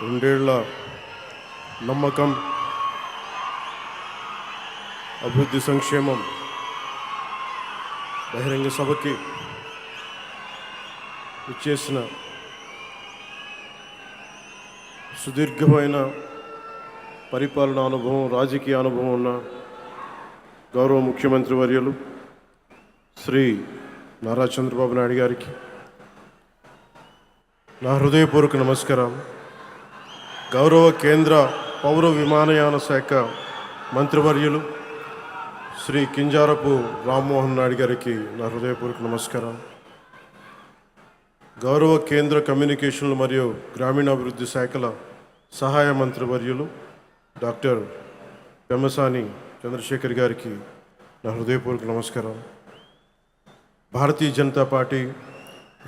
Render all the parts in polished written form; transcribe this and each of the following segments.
రెండేళ్ల నమ్మకం, అభివృద్ధి, సంక్షేమం బహిరంగ సభకి ఇచ్చేసిన సుదీర్ఘమైన పరిపాలనా అనుభవం, రాజకీయ అనుభవం ఉన్న గౌరవ ముఖ్యమంత్రి వర్యులు శ్రీ నారా చంద్రబాబు నాయుడు గారికి నా హృదయపూర్వక నమస్కారం. గౌరవ కేంద్ర పౌర విమానయాన శాఖ మంత్రివర్యులు శ్రీ కింజారపు రామ్మోహన్ నాయుడు గారికి నా హృదయపూర్వక నమస్కారం. గౌరవ కేంద్ర కమ్యూనికేషన్లు మరియు గ్రామీణాభివృద్ధి శాఖల సహాయ మంత్రివర్యులు డాక్టర్ పెమ్మసాని చంద్రశేఖర్ గారికి నా హృదయపూర్వక నమస్కారం. భారతీయ జనతా పార్టీ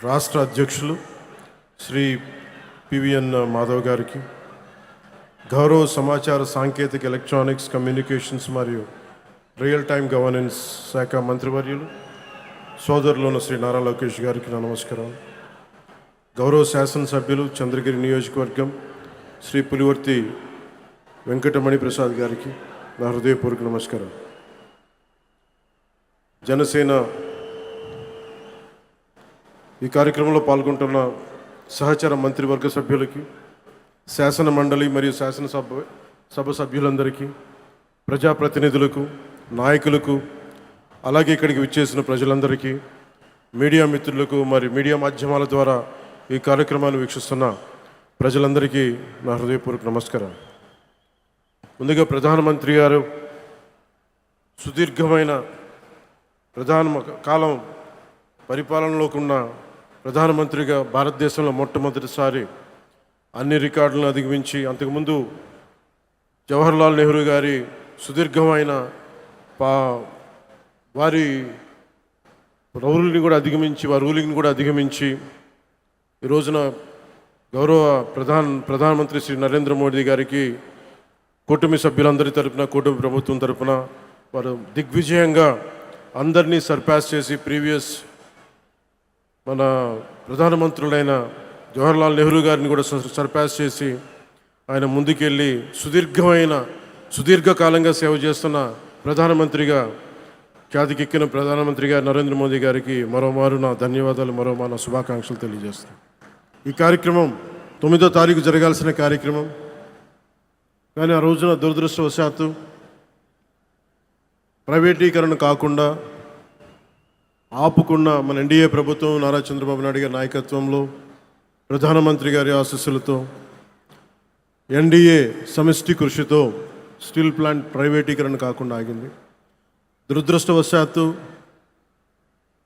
రాష్ట్ర అధ్యక్షులు శ్రీ పివిఎన్ మాధవ్ గారికి, గౌరవ సమాచార సాంకేతిక ఎలక్ట్రానిక్స్ కమ్యూనికేషన్స్ మరియు రియల్ టైమ్ గవర్నెన్స్ శాఖ మంత్రివర్యులు సోదరులున్న శ్రీ నారా లోకేష్ గారికి నా నమస్కారం. గౌరవ శాసనసభ్యులు చంద్రగిరి నియోజకవర్గం శ్రీ పులివర్తి వెంకటమణి ప్రసాద్ గారికి నా హృదయపూర్వక నమస్కారం. జనసేన ఈ కార్యక్రమంలో పాల్గొంటున్న సహచర మంత్రివర్గ సభ్యులకి, శాసన మండలి మరియు శాసనసభ సభ్యులందరికీ, ప్రజాప్రతినిధులకు, నాయకులకు, అలాగే ఇక్కడికి విచ్చేసిన ప్రజలందరికీ, మీడియా మిత్రులకు మరియు మీడియా మాధ్యమాల ద్వారా ఈ కార్యక్రమాన్ని వీక్షిస్తున్న ప్రజలందరికీ నా హృదయపూర్వక నమస్కారం. ముందుగా ప్రధానమంత్రి గారు సుదీర్ఘమైన కాలం పరిపాలనలోకి ఉన్న ప్రధానమంత్రిగా భారతదేశంలో మొట్టమొదటిసారి అన్ని రికార్డులను అధిగమించి, అంతకుముందు జవహర్లాల్ నెహ్రూ గారి సుదీర్ఘమైన వారి రూలింగ్ని కూడా అధిగమించి ఈ రోజున గౌరవ ప్రధానమంత్రి శ్రీ నరేంద్ర మోడీ గారికి కూటమి సభ్యులందరి తరపున, కూటమి ప్రభుత్వం తరపున వారు దిగ్విజయంగా అందరినీ సర్పాస్ చేసి ప్రీవియస్ మన ప్రధానమంత్రులైన జవహర్లాల్ నెహ్రూ గారిని కూడా సర్పాస్ చేసి ఆయన ముందుకెళ్ళి సుదీర్ఘకాలంగా సేవ చేస్తున్న ప్రధానమంత్రిగా ఖ్యాతికెక్కిన ప్రధానమంత్రిగా నరేంద్ర మోదీ గారికి మరోమారు నా ధన్యవాదాలు, మరోమారు నా శుభాకాంక్షలు తెలియజేస్తాను. ఈ కార్యక్రమం 9వ తారీఖు జరగాల్సిన కార్యక్రమం, కానీ ఆ రోజున దురదృష్టవశాత్తు ప్రైవేటీకరణ కాకుండా ఆపుకున్న మన ఎన్డీఏ ప్రభుత్వం, నారా చంద్రబాబు నాయుడు గారి నాయకత్వంలో, ప్రధానమంత్రి గారి ఆశీస్సులతో, ఎన్డీఏ సమిష్టి కృషితో స్టీల్ ప్లాంట్ ప్రైవేటీకరణ కాకుండా ఆగింది. దురదృష్టవశాత్తు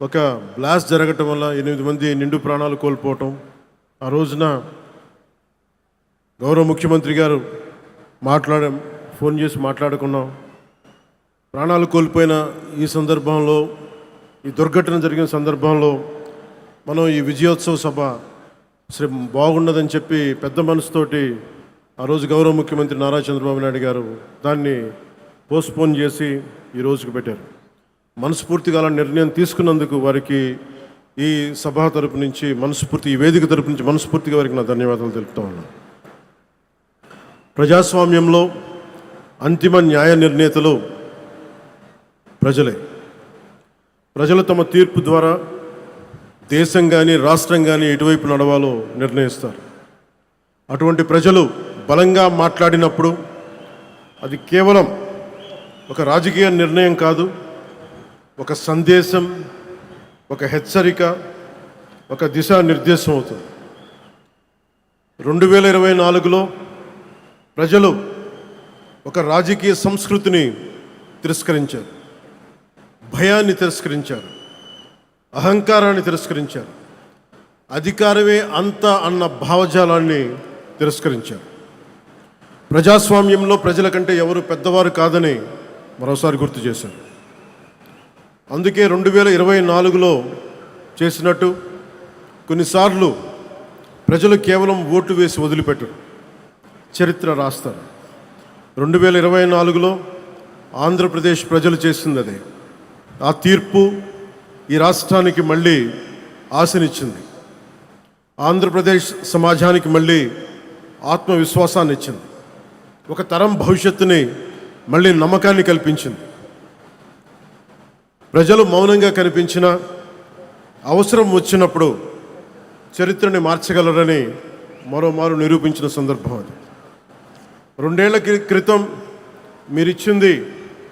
ఒక బ్లాస్ట్ జరగటం వల్ల 8 మంది నిండు ప్రాణాలు కోల్పోవటం, ఆ రోజున గౌరవ ముఖ్యమంత్రి గారు ఫోన్ చేసి మాట్లాడుకున్నాం. ప్రాణాలు కోల్పోయిన ఈ సందర్భంలో, ఈ దుర్ఘటన జరిగిన సందర్భంలో మనం ఈ విజయోత్సవ సభ బాగున్నదని చెప్పి పెద్ద మనసుతోటి ఆ రోజు గౌరవ ముఖ్యమంత్రి నారా చంద్రబాబు నాయుడు గారు దాన్ని పోస్ట్పోన్ చేసి ఈ రోజుకు పెట్టారు. మనస్ఫూర్తిగా అలా నిర్ణయం తీసుకున్నందుకు వారికి ఈ సభ తరపు నుంచి ఈ వేదిక తరపు నుంచి మనస్ఫూర్తిగా వారికి నా ధన్యవాదాలు తెలుపుతా ఉన్నాను. ప్రజాస్వామ్యంలో అంతిమ న్యాయ నిర్ణేతలు ప్రజలు తమ తీర్పు ద్వారా దేశం కానీ రాష్ట్రం కానీ ఎటువైపు నడవాలో నిర్ణయిస్తారు. అటువంటి ప్రజలు బలంగా మాట్లాడినప్పుడు అది కేవలం ఒక రాజకీయ నిర్ణయం కాదు, ఒక సందేశం, ఒక హెచ్చరిక, ఒక దిశానిర్దేశం అవుతుంది. 2024లో ప్రజలు ఒక రాజకీయ సంస్కృతిని తిరస్కరించారు, భయాన్ని తిరస్కరించారు, అహంకారాన్ని తిరస్కరించారు, అధికారమే అంత అన్న భావజాలాన్ని తిరస్కరించారు. ప్రజాస్వామ్యంలో ప్రజల కంటే ఎవరు పెద్దవారు కాదని మరోసారి గుర్తు చేశారు. అందుకే 2024లో చేసినట్టు కొన్నిసార్లు ప్రజలు కేవలం ఓటు వేసి వదిలిపెట్టరు, చరిత్ర రాస్తారు. 2024లో ఆంధ్రప్రదేశ్ ప్రజలు చేసింది అదే. ఆ తీర్పు ఈ రాష్ట్రానికి మళ్ళీ ఆశనిచ్చింది. ఆంధ్రప్రదేశ్ సమాజానికి మళ్ళీ ఆత్మవిశ్వాసాన్ని ఇచ్చింది. ఒక తరం భవిష్యత్తుని మళ్ళీ నమ్మకాన్ని కల్పించింది. ప్రజలు మౌనంగా కనిపించిన అవసరం వచ్చినప్పుడు చరిత్రని మార్చగలరని మరోమారు నిరూపించిన సందర్భం అది. 2 ఏళ్ల క్రితం మీరిచ్చింది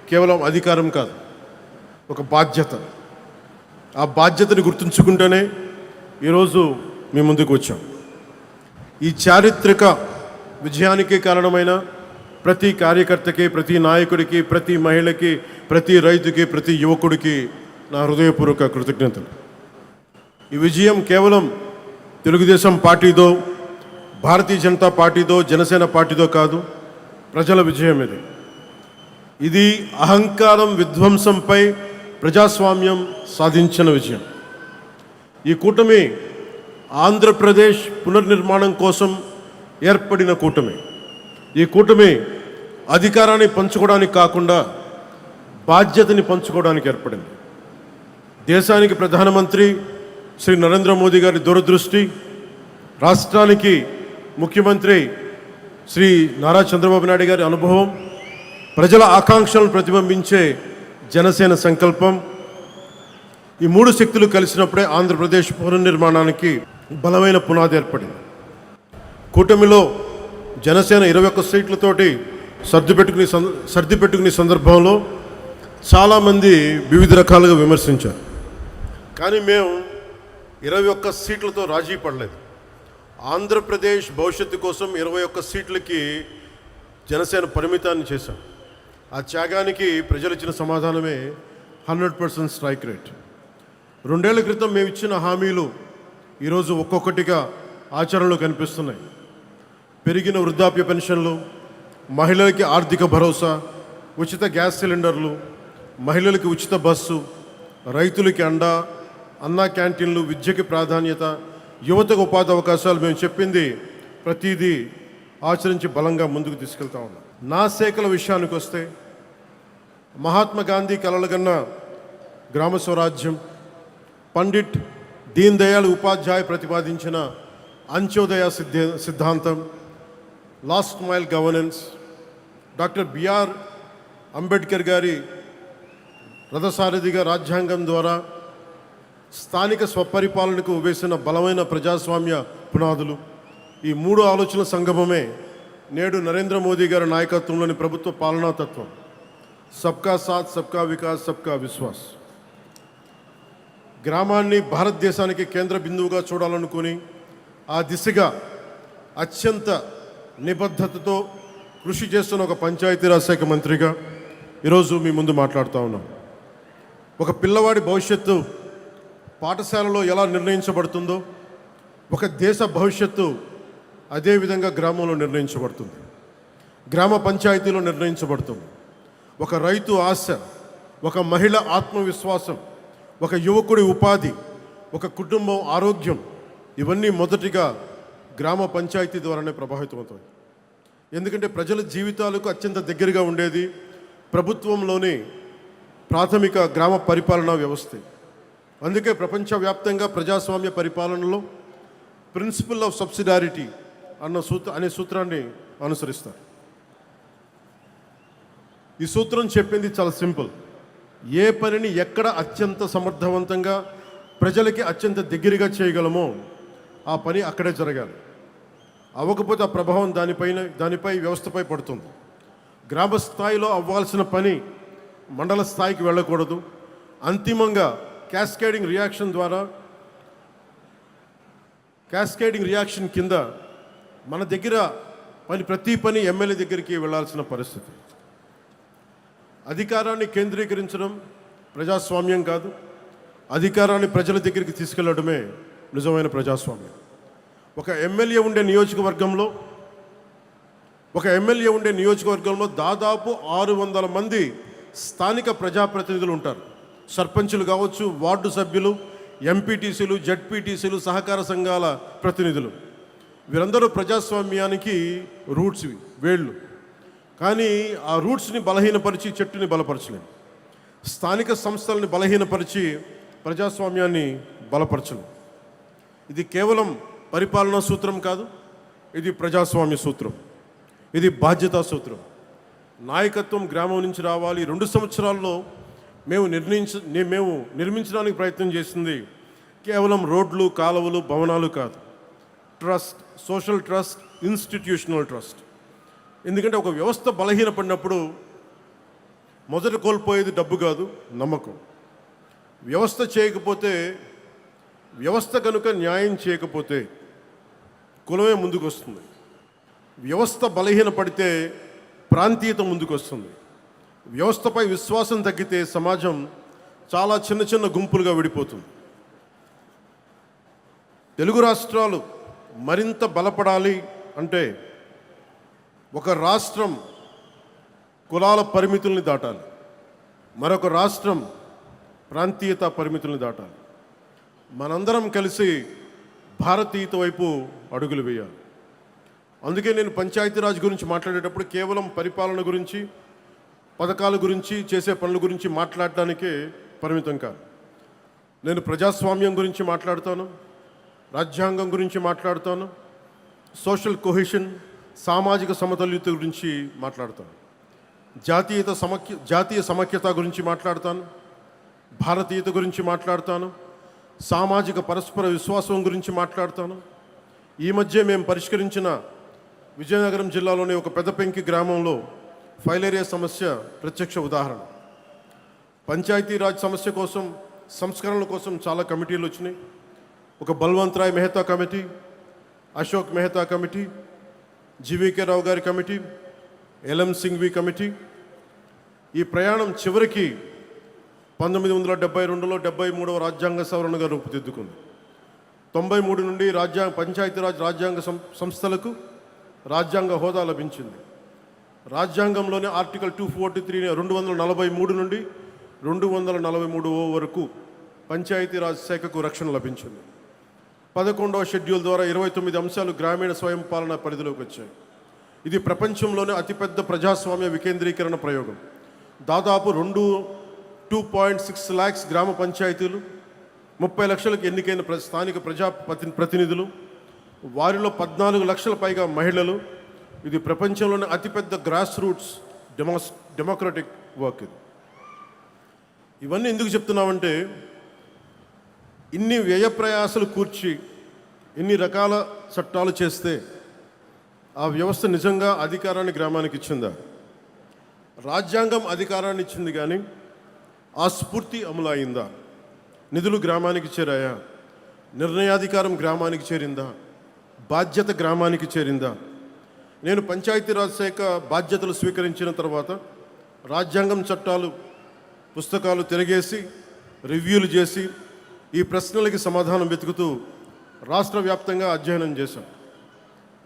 కేవలం అధికారం కాదు, ఒక బాధ్యత. ఆ బాధ్యతని గుర్తుంచుకుంటేనే ఈరోజు మీ ముందుకు వచ్చాం. ఈ చారిత్రక విజయానికి కారణమైన ప్రతి కార్యకర్తకి, ప్రతి నాయకుడికి, ప్రతి మహిళకి, ప్రతి రైతుకి, ప్రతి యువకుడికి నా హృదయపూర్వక కృతజ్ఞతలు. ఈ విజయం కేవలం తెలుగుదేశం పార్టీదో, భారతీయ జనతా పార్టీదో, జనసేన పార్టీదో కాదు, ప్రజల విజయం ఇది. ఇది అహంకారం విధ్వంసంపై ప్రజాస్వామ్యం సాధించిన విజయం. ఈ కూటమి ఆంధ్రప్రదేశ్ పునర్నిర్మాణం కోసం ఏర్పడిన కూటమి. ఈ కూటమి అధికారాన్ని పంచుకోవడానికి కాకుండా బాధ్యతని పంచుకోవడానికి ఏర్పడింది. దేశానికి ప్రధానమంత్రి శ్రీ నరేంద్ర మోదీ గారి దూరదృష్టి, రాష్ట్రానికి ముఖ్యమంత్రి శ్రీ నారా చంద్రబాబు నాయుడు గారి అనుభవం, ప్రజల ఆకాంక్షలను ప్రతిబింబించే జనసేన సంకల్పం, ఈ 3 శక్తులు కలిసినప్పుడే ఆంధ్రప్రదేశ్ పునర్నిర్మాణానికి బలమైన పునాది ఏర్పడింది. కూటమిలో జనసేన 21 సీట్లతోటి సర్దిపెట్టుకునే సందర్భంలో చాలామంది వివిధ రకాలుగా విమర్శించారు. కానీ మేము 21 సీట్లతో రాజీ పడలేదు. ఆంధ్రప్రదేశ్ భవిష్యత్తు కోసం 21 సీట్లకి జనసేన పరిమితాన్ని చేశాం. ఆ త్యాగానికి ప్రజలు ఇచ్చిన సమాధానమే 100% స్ట్రైక్ రేట్. 2 ఏళ్ల క్రితం మేము ఇచ్చిన హామీలు ఈరోజు ఒక్కొక్కటిగా ఆచరణలో కనిపిస్తున్నాయి. పెరిగిన వృద్ధాప్య పెన్షన్లు, మహిళలకి ఆర్థిక భరోసా, ఉచిత గ్యాస్ సిలిండర్లు, మహిళలకి ఉచిత బస్సు, రైతులకి అండా, అన్నా క్యాంటీన్లు, విద్యకి ప్రాధాన్యత, యువతకు ఉపాధి అవకాశాలు. మేము చెప్పింది ప్రతిదీ ఆచరించి బలంగా ముందుకు తీసుకెళ్తా ఉన్నాం. నా శాఖల విషయానికి వస్తే మహాత్మా గాంధీ కలలుగన్న గ్రామ స్వరాజ్యం, పండిట్ దీన్ దయాళ్ ఉపాధ్యాయ ప్రతిపాదించిన అంత్యోదయ సిద్ధాంతం, last mile governance, doctor BR Ambedkar గారి రథసారథిగా రాజ్యాంగం ద్వారా స్థానిక స్వపరిపాలనకు వేసిన బలమైన ప్రజాస్వామ్య పునాదులు, ఈ 3 ఆలోచనల సంగమమే నేడు నరేంద్ర మోదీ గారి నాయకత్వంలోని ప్రభుత్వ పాలనా తత్వం. సబ్కా సాత్, సబ్కా వికాస్, సబ్కా విశ్వాస్. గ్రామాన్ని భారతదేశానికి కేంద్ర బిందువుగా చూడాలనుకుని ఆ దిశగా అత్యంత నిబద్ధతతో కృషి చేస్తున్న ఒక పంచాయతీరాజ్ శాఖ మంత్రిగా ఈరోజు మీ ముందు మాట్లాడుతూ ఉన్నాం. ఒక పిల్లవాడి భవిష్యత్తు పాఠశాలలో ఎలా నిర్ణయించబడుతుందో, ఒక దేశ భవిష్యత్తు అదేవిధంగా గ్రామంలో నిర్ణయించబడుతుంది, గ్రామ పంచాయతీలో నిర్ణయించబడుతుంది. ఒక రైతు ఆశ, ఒక మహిళ ఆత్మవిశ్వాసం, ఒక యువకుడి ఉపాధి, ఒక కుటుంబం ఆరోగ్యం, ఇవన్నీ మొదటిగా గ్రామ పంచాయతీ ద్వారానే ప్రభావితమవుతాయి. ఎందుకంటే ప్రజల జీవితాలకు అత్యంత దగ్గరగా ఉండేది ప్రభుత్వంలోని ప్రాథమిక గ్రామ పరిపాలనా వ్యవస్థ. అందుకే ప్రపంచవ్యాప్తంగా ప్రజాస్వామ్య పరిపాలనలో ప్రిన్సిపల్ ఆఫ్ సబ్సిడారిటీ అనే సూత్రాన్ని అనుసరిస్తారు. ఈ సూత్రం చెప్పింది చాలా సింపుల్. ఏ పనిని ఎక్కడ అత్యంత సమర్థవంతంగా ప్రజలకి అత్యంత దగ్గరగా చేయగలమో ఆ పని అక్కడే జరగాలి. అవ్వకపోతే ఆ ప్రభావం దానిపై వ్యవస్థపై పడుతుంది. గ్రామ స్థాయిలో అవ్వాల్సిన పని మండల స్థాయికి వెళ్ళకూడదు. అంతిమంగా క్యాస్కేడింగ్ రియాక్షన్ కింద మన దగ్గర ప్రతి పని ఎమ్మెల్యే దగ్గరికి వెళ్ళాల్సిన పరిస్థితి. అధికారాన్ని కేంద్రీకరించడం ప్రజాస్వామ్యం కాదు, అధికారాన్ని ప్రజల దగ్గరికి తీసుకెళ్లడమే నిజమైన ప్రజాస్వామ్యం. ఒక ఎమ్మెల్యే ఉండే నియోజకవర్గంలో దాదాపు 600 మంది స్థానిక ప్రజాప్రతినిధులు ఉంటారు. సర్పంచులు కావచ్చు, వార్డు సభ్యులు, ఎంపీటీసీలు, జడ్పీటీసీలు, సహకార సంఘాల ప్రతినిధులు. వీరందరూ ప్రజాస్వామ్యానికి రూట్స్, వేళ్ళు. కానీ ఆ రూట్స్ని బలహీనపరిచి చెట్టుని బలపరచలేము. స్థానిక సంస్థలని బలహీనపరిచి ప్రజాస్వామ్యాన్ని బలపరచలేము. ఇది కేవలం పరిపాలనా సూత్రం కాదు, ఇది ప్రజాస్వామ్య సూత్రం, ఇది బాధ్యతా సూత్రం. నాయకత్వం గ్రామం నుంచి రావాలి. 2 సంవత్సరాల్లో మేము నిర్మించడానికి ప్రయత్నం చేసింది కేవలం రోడ్లు, కాలువలు, భవనాలు కాదు. Trust, social trust, institutional trust. ఎందుకంటే ఒక వ్యవస్థ బలహీనపడినప్పుడు మొదట కోల్పోయేది డబ్బు కాదు, నమ్మకం. వ్యవస్థ చేయకపోతే, వ్యవస్థ కనుక న్యాయం చేయకపోతే కులమే ముందుకు వస్తుంది. వ్యవస్థ బలహీనపడితే ప్రాంతీయత ముందుకు వస్తుంది. వ్యవస్థపై విశ్వాసం తగ్గితే సమాజం చాలా చిన్న చిన్న గుంపులుగా విడిపోతుంది. తెలుగు రాష్ట్రాలు మరింత బలపడాలి అంటే ఒక రాష్ట్రం కులాల పరిమితుల్ని దాటాలి, మరొక రాష్ట్రం ప్రాంతీయత పరిమితుల్ని దాటాలి. మనందరం కలిసి భారతీయత వైపు అడుగులు వేయాలి. అందుకే నేను పంచాయతీరాజ్ గురించి మాట్లాడేటప్పుడు కేవలం పరిపాలన గురించి, పథకాల గురించి, చేసే పనుల గురించి మాట్లాడడానికే పరిమితం కాదు. నేను ప్రజాస్వామ్యం గురించి మాట్లాడుతాను, రాజ్యాంగం గురించి మాట్లాడుతాను, సోషల్ కొహెషన్, సామాజిక సమతుల్యత గురించి మాట్లాడతాను, జాతీయ సమైక్యత గురించి మాట్లాడతాను, భారతీయత గురించి మాట్లాడతాను, సామాజిక పరస్పర విశ్వాసం గురించి మాట్లాడతాను. ఈ మధ్య మేము పరిష్కరించిన విజయనగరం జిల్లాలోని ఒక పెద్దపెంకి గ్రామంలో ఫైలేరియా సమస్య ప్రత్యక్ష ఉదాహరణ. పంచాయతీరాజ్ సమస్య కోసం, సంస్కరణల కోసం చాలా కమిటీలు వచ్చినాయి. ఒక Balwant Rai Mehta committee, Ashok Mehta committee, GVK Rao గారి కమిటీ, ఎల్ఎం సింఘ్వి కమిటీ. ఈ ప్రయాణం చివరికి 1972లో 73వ రాజ్యాంగ సవరణగా రూపుదిద్దుకుంది. 93 నుండి పంచాయతీరాజ్ రాజ్యాంగ సంస్థలకు రాజ్యాంగ హోదా లభించింది. రాజ్యాంగంలోని ఆర్టికల్ 243 243 నుండి 243 వరకు పంచాయతీరాజ్ శాఖకు రక్షణ లభించింది. 11వ షెడ్యూల్ ద్వారా 29 అంశాలు గ్రామీణ స్వయం పాలన పరిధిలోకి వచ్చాయి. ఇది ప్రపంచంలోనే అతిపెద్ద ప్రజాస్వామ్య వికేంద్రీకరణ ప్రయోగం. దాదాపు 2.6 lakhs గ్రామ పంచాయతీలు, 30 లక్షలకు ఎన్నికైన స్థానిక ప్రతినిధులు, వారిలో 14 లక్షల పైగా మహిళలు. ఇది ప్రపంచంలోనే అతిపెద్ద గ్రాస్ రూట్స్ డెమోక్రటిక్ వర్క్. ఇవన్నీ ఎందుకు చెప్తున్నామంటే, ఇన్ని వ్యయ ప్రయాసలు కూర్చి ఇన్ని రకాల చట్టాలు చేస్తే ఆ వ్యవస్థ నిజంగా అధికారాన్ని గ్రామానికి ఇచ్చిందా? రాజ్యాంగం అధికారాన్ని ఇచ్చింది, కానీ ఆ స్ఫూర్తి అమలు అయిందా? నిధులు గ్రామానికి చేరాయా? నిర్ణయాధికారం గ్రామానికి చేరిందా? బాధ్యత గ్రామానికి చేరిందా? నేను పంచాయతీరాజ్ శాఖ బాధ్యతలు స్వీకరించిన తర్వాత రాజ్యాంగం చట్టాలు పుస్తకాలు తిరగేసి రివ్యూలు చేసి ఈ ప్రశ్నలకి సమాధానం వెతుకుతూ రాష్ట్ర వ్యాప్తంగా అధ్యయనం చేశాం.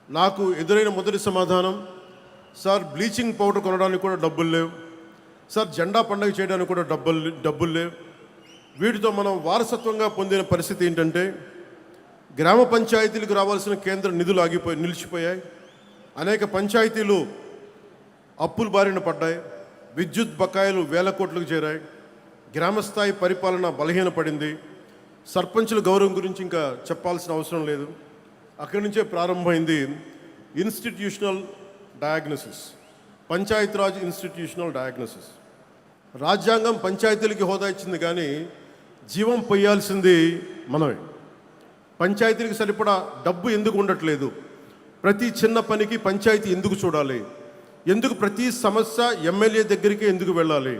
నాకు ఎదురైన మొదటి సమాధానం, సార్ బ్లీచింగ్ పౌడర్ కొనడానికి కూడా డబ్బులు లేవు, సార్ జెండా పండుగ చేయడానికి కూడా డబ్బులు లేవు. వీటితో మనం వారసత్వంగా పొందిన పరిస్థితి ఏంటంటే, గ్రామ పంచాయతీలకు రావాల్సిన కేంద్ర నిధులు నిలిచిపోయాయి. అనేక పంచాయతీలు అప్పుల బారిన పడ్డాయి. విద్యుత్ బకాయిలు వేల కోట్లకు చేరాయి. గ్రామస్థాయి పరిపాలన బలహీనపడింది. సర్పంచుల గౌరవం గురించి ఇంకా చెప్పాల్సిన అవసరం లేదు. అక్కడి నుంచే ప్రారంభమైంది institutional diagnosis, Panchayati Raj institutional diagnosis. రాజ్యాంగం పంచాయతీలకి హోదా ఇచ్చింది, కానీ జీవం పొయ్యాల్సింది మనమే. పంచాయతీలకు సరిపడా డబ్బు ఎందుకు ఉండట్లేదు? ప్రతి చిన్న పనికి పంచాయతీ ఎందుకు చూడాలి? ఎందుకు ప్రతి సమస్య ఎమ్మెల్యే దగ్గరికి ఎందుకు వెళ్ళాలి?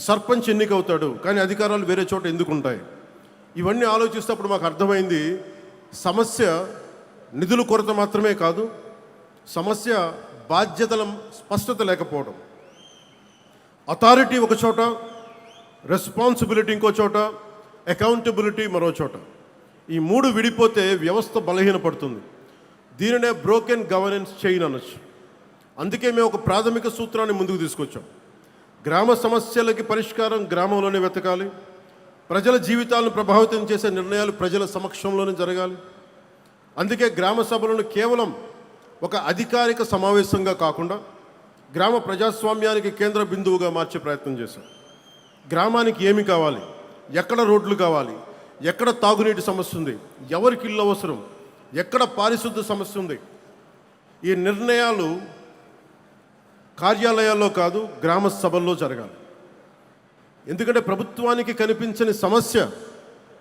సర్పంచ్ ఎన్నికవుతాడు, కానీ అధికారాలు వేరే చోట ఎందుకు ఉంటాయి? ఇవన్నీ ఆలోచిస్తేప్పుడు మాకు అర్థమైంది, సమస్య నిధుల కొరత మాత్రమే కాదు, సమస్య బాధ్యతల స్పష్టత లేకపోవడం. అథారిటీ ఒక చోట, రెస్పాన్సిబిలిటీ ఇంకో చోట, అకౌంటబిలిటీ మరో చోట. ఈ 3 విడిపోతే వ్యవస్థ బలహీనపడుతుంది. దీనినే బ్రోకెన్ గవర్నెన్స్ చైన్ అనొచ్చు. అందుకే మేము ఒక ప్రాథమిక సూత్రాన్ని ముందుకు తీసుకొచ్చాం. గ్రామ సమస్యలకి పరిష్కారం గ్రామంలోనే వెతకాలి. ప్రజల జీవితాలను ప్రభావితం చేసే నిర్ణయాలు ప్రజల సమక్షంలోనే జరగాలి. అందుకే గ్రామ సభలను కేవలం ఒక అధికారిక సమావేశంగా కాకుండా గ్రామ ప్రజాస్వామ్యానికి కేంద్ర బిందువుగా మార్చే ప్రయత్నం చేశాం. గ్రామానికి ఏమి కావాలి, ఎక్కడ రోడ్లు కావాలి, ఎక్కడ తాగునీటి సమస్య ఉంది, ఎవరికి ఇల్లు అవసరం, ఎక్కడ పారిశుద్ధ సమస్య ఉంది, ఈ నిర్ణయాలు కార్యాలయాల్లో కాదు, గ్రామ సభల్లో జరగాలి. ఎందుకంటే ప్రభుత్వానికి కనిపించని సమస్య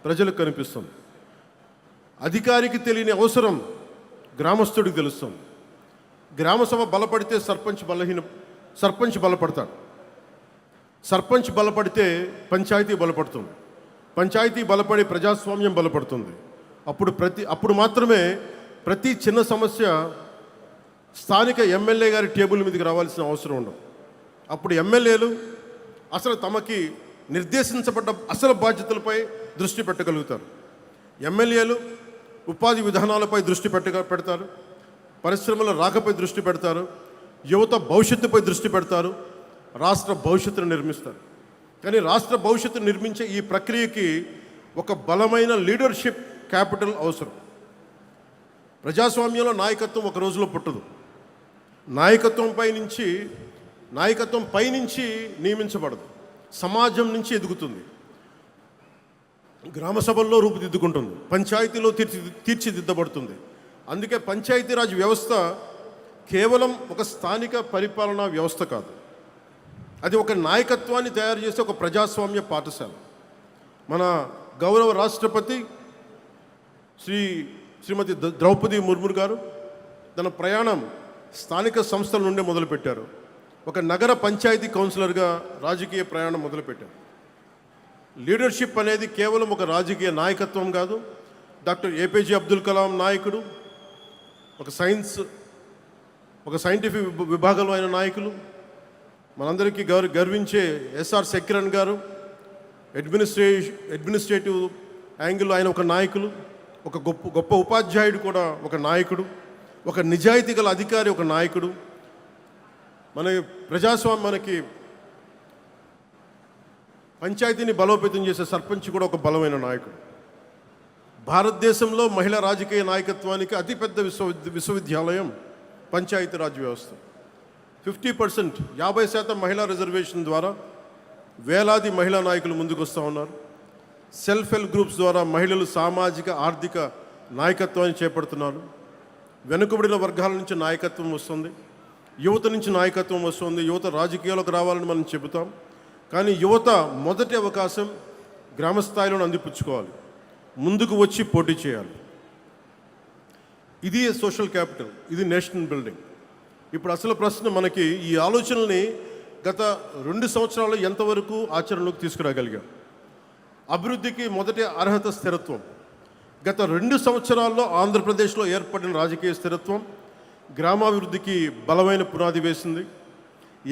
ప్రజలకు కనిపిస్తుంది. అధికారికి తెలియని అవసరం గ్రామస్తుడికి తెలుస్తుంది. గ్రామ సభ బలపడితే సర్పంచ్ బలపడతాడు. సర్పంచ్ బలపడితే పంచాయతీ బలపడుతుంది. పంచాయతీ బలపడి ప్రజాస్వామ్యం బలపడుతుంది. అప్పుడు మాత్రమే ప్రతి చిన్న సమస్య స్థానిక ఎమ్మెల్యే గారి టేబుల్ మీదకి రావాల్సిన అవసరం ఉండదు. అప్పుడు ఎమ్మెల్యేలు అసలు తమకి నిర్దేశించబడ్డ అసలు బాధ్యతలపై దృష్టి పెట్టగలుగుతారు. ఎమ్మెల్యేలు ఉపాధి విధానాలపై దృష్టి పెడతారు, పరిశ్రమల రాకపై దృష్టి పెడతారు, యువత భవిష్యత్తుపై దృష్టి పెడతారు, రాష్ట్ర భవిష్యత్తును నిర్మిస్తారు. కానీ రాష్ట్ర భవిష్యత్తు నిర్మించే ఈ ప్రక్రియకి ఒక బలమైన లీడర్షిప్ క్యాపిటల్ అవసరం. ప్రజాస్వామ్యంలో నాయకత్వం ఒక రోజులో పుట్టదు. నాయకత్వం పైనుంచి నియమించబడదు, సమాజం నుంచి ఎదుగుతుంది. గ్రామ సభల్లో రూపుదిద్దుకుంటుంది, పంచాయతీలో తీర్చిదిద్దబడుతుంది. అందుకే పంచాయతీరాజ్ వ్యవస్థ కేవలం ఒక స్థానిక పరిపాలనా వ్యవస్థ కాదు, అది ఒక నాయకత్వాన్ని తయారు చేసే ఒక ప్రజాస్వామ్య పాఠశాల. మన గౌరవ రాష్ట్రపతి శ్రీమతి ద్రౌపది ముర్ము గారు తన ప్రయాణం స్థానిక సంస్థల నుండే మొదలుపెట్టారు. ఒక నగర పంచాయతీ కౌన్సిలర్గా రాజకీయ ప్రయాణం మొదలుపెట్టారు. లీడర్షిప్ అనేది కేవలం ఒక రాజకీయ నాయకత్వం కాదు. డాక్టర్ ఏపీజే అబ్దుల్ కలాం నాయకుడు, ఒక సైంటిఫిక్ విభాగంలో అయిన నాయకులు, మనందరికీ గర్వించే ఎస్ఆర్ సెక్రన్ గారు, అడ్మినిస్ట్రేటివ్ యాంగిల్ ఆయన ఒక నాయకులు, ఒక గొప్ప ఉపాధ్యాయుడు కూడా ఒక నాయకుడు, ఒక నిజాయితీ గల అధికారి ఒక నాయకుడు. మనకి పంచాయతీని బలోపేతం చేసే సర్పంచ్ కూడా ఒక బలమైన నాయకుడు. భారతదేశంలో మహిళా రాజకీయ నాయకత్వానికి అతిపెద్ద విశ్వవిద్యాలయం పంచాయతీరాజ్ వ్యవస్థ. 50% 50% మహిళా రిజర్వేషన్ ద్వారా వేలాది మహిళా నాయకులు ముందుకు వస్తూ ఉన్నారు. సెల్ఫ్ హెల్ప్ గ్రూప్స్ ద్వారా మహిళలు సామాజిక ఆర్థిక నాయకత్వాన్ని చేపడుతున్నారు. వెనుకబడిన వర్గాల నుంచి నాయకత్వం వస్తుంది, యువత నుంచి నాయకత్వం వస్తుంది. యువత రాజకీయాలకు రావాలని మనం చెబుతాం, కానీ యువత మొదటి అవకాశం గ్రామ స్థాయిలో అందిపుచ్చుకోవాలి, ముందుకు వచ్చి పోటీ చేయాలి. ఇది సోషల్ క్యాపిటల్, ఇది నేషనల్ బిల్డింగ్. ఇప్పుడు అసలు ప్రశ్న, మనకి ఈ ఆలోచనల్ని గత 2 సంవత్సరాలు ఎంతవరకు ఆచరణలోకి తీసుకురాగలిగాం? అభివృద్ధికి మొదటి అర్హత స్థిరత్వం. గత 2 సంవత్సరాల్లో ఆంధ్రప్రదేశ్లో ఏర్పడిన రాజకీయ స్థిరత్వం గ్రామాభివృద్ధికి బలమైన పునాది వేసింది.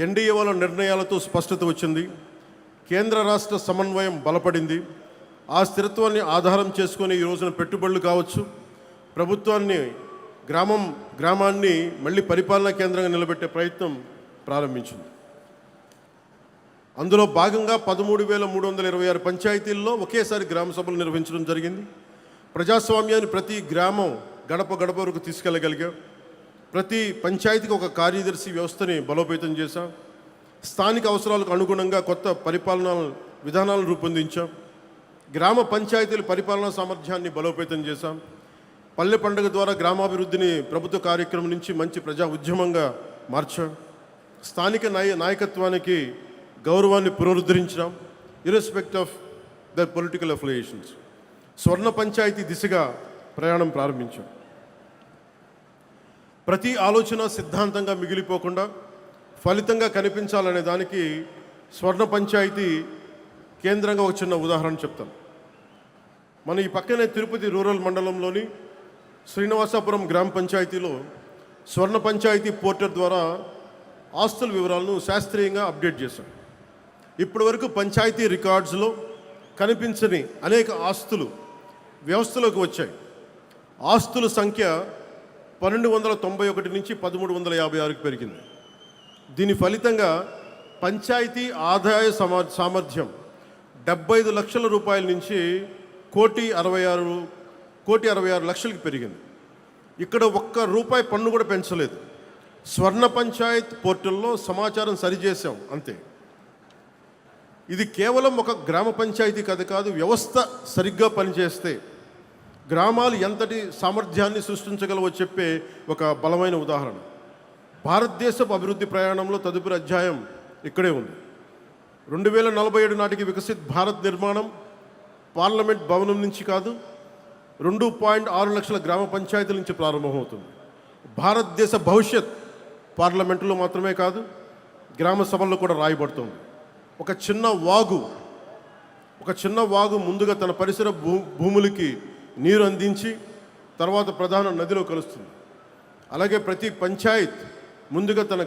ఎన్డీఏ వాళ్ళ నిర్ణయాలతో స్పష్టత వచ్చింది, కేంద్ర రాష్ట్ర సమన్వయం బలపడింది. ఆ స్థిరత్వాన్ని ఆధారం చేసుకొని ఈ రోజున పెట్టుబడులు కావచ్చు, ప్రభుత్వాన్ని గ్రామాన్ని మళ్ళీ పరిపాలనా కేంద్రంగా నిలబెట్టే ప్రయత్నం ప్రారంభించింది. అందులో భాగంగా 13,326 పంచాయతీల్లో ఒకేసారి గ్రామ సభలు నిర్వహించడం జరిగింది. ప్రజాస్వామ్యాన్ని ప్రతి గ్రామం గడప వరకు తీసుకెళ్ళగలిగాం. ప్రతి పంచాయతీకి ఒక కార్యదర్శి వ్యవస్థని బలోపేతం చేశాం. స్థానిక అవసరాలకు అనుగుణంగా కొత్త పరిపాలనా విధానాలను రూపొందించాం. గ్రామ పంచాయతీల పరిపాలనా సామర్థ్యాన్ని బలోపేతం చేశాం. పల్లె పండుగ ద్వారా గ్రామాభివృద్ధిని ప్రభుత్వ కార్యక్రమం నుంచి మంచి ప్రజా ఉద్యమంగా మార్చాం. స్థానిక నాయకత్వానికి గౌరవాన్ని పునరుద్ధరించాం, ఇర్రెస్పెక్ట్ ఆఫ్ ద పొలిటికల్ అఫిలియేషన్స్. స్వర్ణ పంచాయతీ దిశగా ప్రయాణం ప్రారంభించాం. ప్రతి ఆలోచన సిద్ధాంతంగా మిగిలిపోకుండా ఫలితంగా కనిపించాలనే దానికి స్వర్ణ పంచాయతీ కేంద్రంగా ఒక చిన్న ఉదాహరణ చెప్తాను. మన ఈ పక్కనే తిరుపతి రూరల్ మండలంలోని శ్రీనివాసాపురం గ్రామ పంచాయతీలో స్వర్ణ పంచాయతీ పోర్టల్ ద్వారా ఆస్తుల వివరాలను శాస్త్రీయంగా అప్డేట్ చేశాం. ఇప్పటి వరకు పంచాయతీ రికార్డ్స్లో కనిపించని అనేక ఆస్తులు వ్యవస్థలోకి వచ్చాయి. ఆస్తుల సంఖ్య 1291 నుంచి 1356కి పెరిగింది. దీని ఫలితంగా పంచాయతీ ఆదాయ సామర్థ్యం 75 లక్షల రూపాయల నుంచి 1,66 లక్షలకి పెరిగింది. ఇక్కడ ₹1 పన్ను కూడా పెంచలేదు. స్వర్ణ పంచాయత్ పోర్టల్లో సమాచారం సరిచేసాం అంతే. ఇది కేవలం ఒక గ్రామ పంచాయతీ కథ కాదు. వ్యవస్థ సరిగ్గా పనిచేస్తే గ్రామాలు ఎంతటి సామర్థ్యాన్ని సృష్టించగలవో చెప్పే ఒక బలమైన ఉదాహరణ. భారతదేశపు అభివృద్ధి ప్రయాణంలో తదుపరి అధ్యాయం ఇక్కడే ఉంది. 2047 నాటికి వికసిత్ భారత్ నిర్మాణం పార్లమెంట్ భవనం నుంచి కాదు, 2.6 లక్షల గ్రామ పంచాయతీల నుంచి ప్రారంభమవుతుంది. భారతదేశ భవిష్యత్ పార్లమెంటులో మాత్రమే కాదు, గ్రామ సభల్లో కూడా రాయబడుతుంది. ఒక చిన్న వాగు ముందుగా తన పరిసర భూములకి నీరు అందించి తర్వాత ప్రధాన నదిలో కలుస్తుంది. అలాగే ప్రతి పంచాయత్ ముందుగా తమ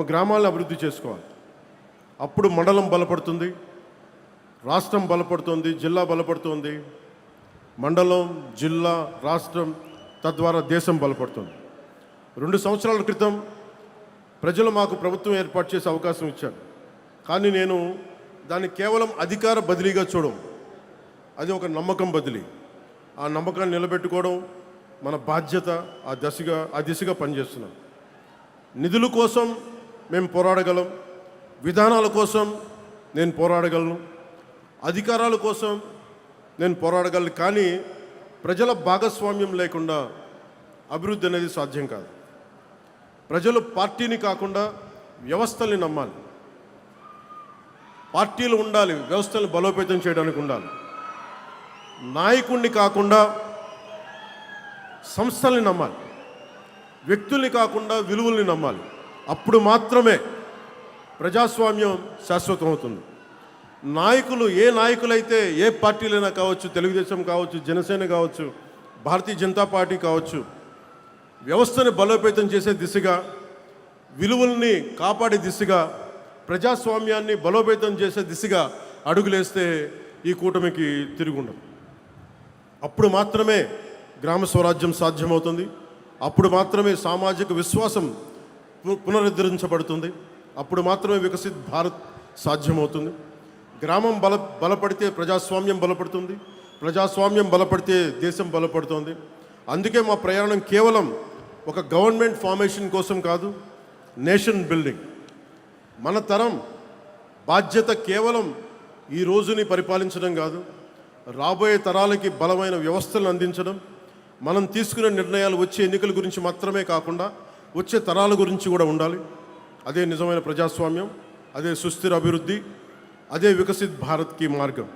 గ్రామాలను అభివృద్ధి చేసుకోవాలి. అప్పుడు మండలం బలపడుతుంది, రాష్ట్రం బలపడుతుంది, జిల్లా బలపడుతుంది. మండలం, జిల్లా, రాష్ట్రం, తద్వారా దేశం బలపడుతుంది. 2 సంవత్సరాల క్రితం ప్రజలు మాకు ప్రభుత్వం ఏర్పాటు చేసే అవకాశం ఇచ్చారు. కానీ నేను దాన్ని కేవలం అధికార బదిలీగా చూడం, అది ఒక నమ్మకం బదిలీ. ఆ నమ్మకాన్ని నిలబెట్టుకోవడం మన బాధ్యత. ఆ దిశగా పనిచేస్తున్నాం. నిధుల కోసం మేము పోరాడగలం, విధానాల కోసం నేను పోరాడగలను, అధికారాల కోసం నేను పోరాడగలను. కానీ ప్రజల భాగస్వామ్యం లేకుండా అభివృద్ధి అనేది సాధ్యం కాదు. ప్రజలు పార్టీని కాకుండా వ్యవస్థల్ని నమ్మాలి. పార్టీలు ఉండాలి, వ్యవస్థలను బలోపేతం చేయడానికి ఉండాలి. నాయకుడిని కాకుండా సంస్థల్ని నమ్మాలి, వ్యక్తుల్ని కాకుండా విలువల్ని నమ్మాలి. అప్పుడు మాత్రమే ప్రజాస్వామ్యం శాశ్వతం అవుతుంది. ఏ నాయకులైతే ఏ పార్టీలైనా కావచ్చు, తెలుగుదేశం కావచ్చు, జనసేన కావచ్చు, భారతీయ జనతా పార్టీ కావచ్చు, వ్యవస్థని బలోపేతం చేసే దిశగా, విలువల్ని కాపాడే దిశగా, ప్రజాస్వామ్యాన్ని బలోపేతం చేసే దిశగా అడుగులేస్తే ఈ కూటమికి తిరుగుండదు. అప్పుడు మాత్రమే గ్రామ స్వరాజ్యం సాధ్యమవుతుంది. అప్పుడు మాత్రమే సామాజిక విశ్వాసం పునరుద్ధరించబడుతుంది. అప్పుడు మాత్రమే వికసిత్ భారత్ సాధ్యమవుతుంది. గ్రామం బలపడితే ప్రజాస్వామ్యం బలపడుతుంది, ప్రజాస్వామ్యం బలపడితే దేశం బలపడుతుంది. అందుకే మా ప్రయాణం కేవలం ఒక గవర్నమెంట్ ఫార్మేషన్ కోసం కాదు, నేషన్ బిల్డింగ్. మన తరం బాధ్యత కేవలం ఈ రోజుని పరిపాలించడం కాదు, రాబోయే తరాలకి బలమైన వ్యవస్థలను అందించడం. మనం తీసుకునే నిర్ణయాలు వచ్చే ఎన్నికల గురించి మాత్రమే కాకుండా వచ్చే తరాల గురించి కూడా ఉండాలి. అదే నిజమైన ప్రజాస్వామ్యం, అదే సుస్థిర అభివృద్ధి, అదే వికసిత్ భారత్కి మార్గం.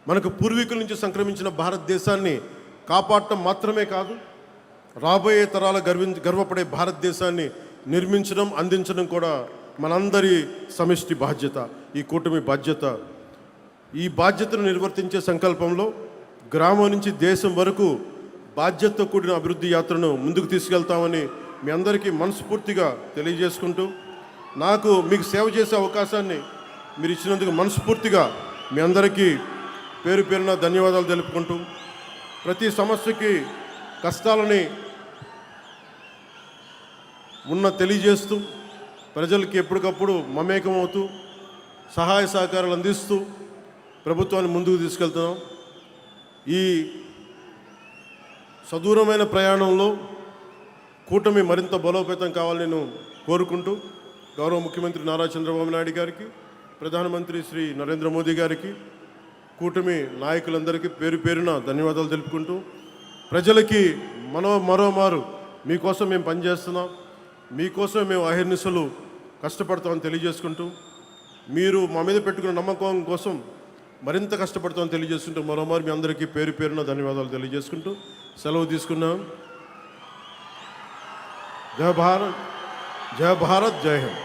మనకు పూర్వీకుల నుంచి సంక్రమించిన భారతదేశాన్ని కాపాడటం మాత్రమే కాదు, రాబోయే తరాల గర్వపడే భారతదేశాన్ని నిర్మించడం, అందించడం కూడా మనందరి సమిష్టి బాధ్యత, ఈ కూటమి బాధ్యత. ఈ బాధ్యతను నిర్వర్తించే సంకల్పంలో గ్రామం నుంచి దేశం వరకు బాధ్యతతో కూడిన అభివృద్ధి యాత్రను ముందుకు తీసుకెళ్తామని మీ అందరికీ మనస్ఫూర్తిగా తెలియజేసుకుంటూ, మీకు సేవ చేసే అవకాశాన్ని మీరు ఇచ్చినందుకు మనస్ఫూర్తిగా మీ అందరికీ పేరు పేరున ధన్యవాదాలు తెలుపుకుంటూ, ప్రతి సమస్యకి కష్టాలని తెలియజేస్తూ, ప్రజలకి ఎప్పటికప్పుడు మమేకమవుతూ, సహాయ సహకారాలు అందిస్తూ ప్రభుత్వాన్ని ముందుకు తీసుకెళ్తున్నాం. ఈ సదూరమైన ప్రయాణంలో కూటమి మరింత బలోపేతం కావాలని నేను కోరుకుంటూ, గౌరవ ముఖ్యమంత్రి నారా చంద్రబాబు నాయుడు గారికి, ప్రధానమంత్రి శ్రీ నరేంద్ర మోదీ గారికి, కూటమి నాయకులందరికీ పేరు పేరున ధన్యవాదాలు తెలుపుకుంటూ, ప్రజలకి మరోమారు మీకోసం మేము పనిచేస్తున్నాం, మీకోసం మేము అహర్నిశలు కష్టపడతామని తెలియజేసుకుంటూ, మీరు మా మీద పెట్టుకున్న నమ్మకం కోసం మరింత కష్టపడతామని తెలియజేసుకుంటూ, మరోమారు మీ అందరికీ పేరు పేరున ధన్యవాదాలు తెలియజేసుకుంటూ సెలవు తీసుకున్నాం. జై భారత్, జై హింద్.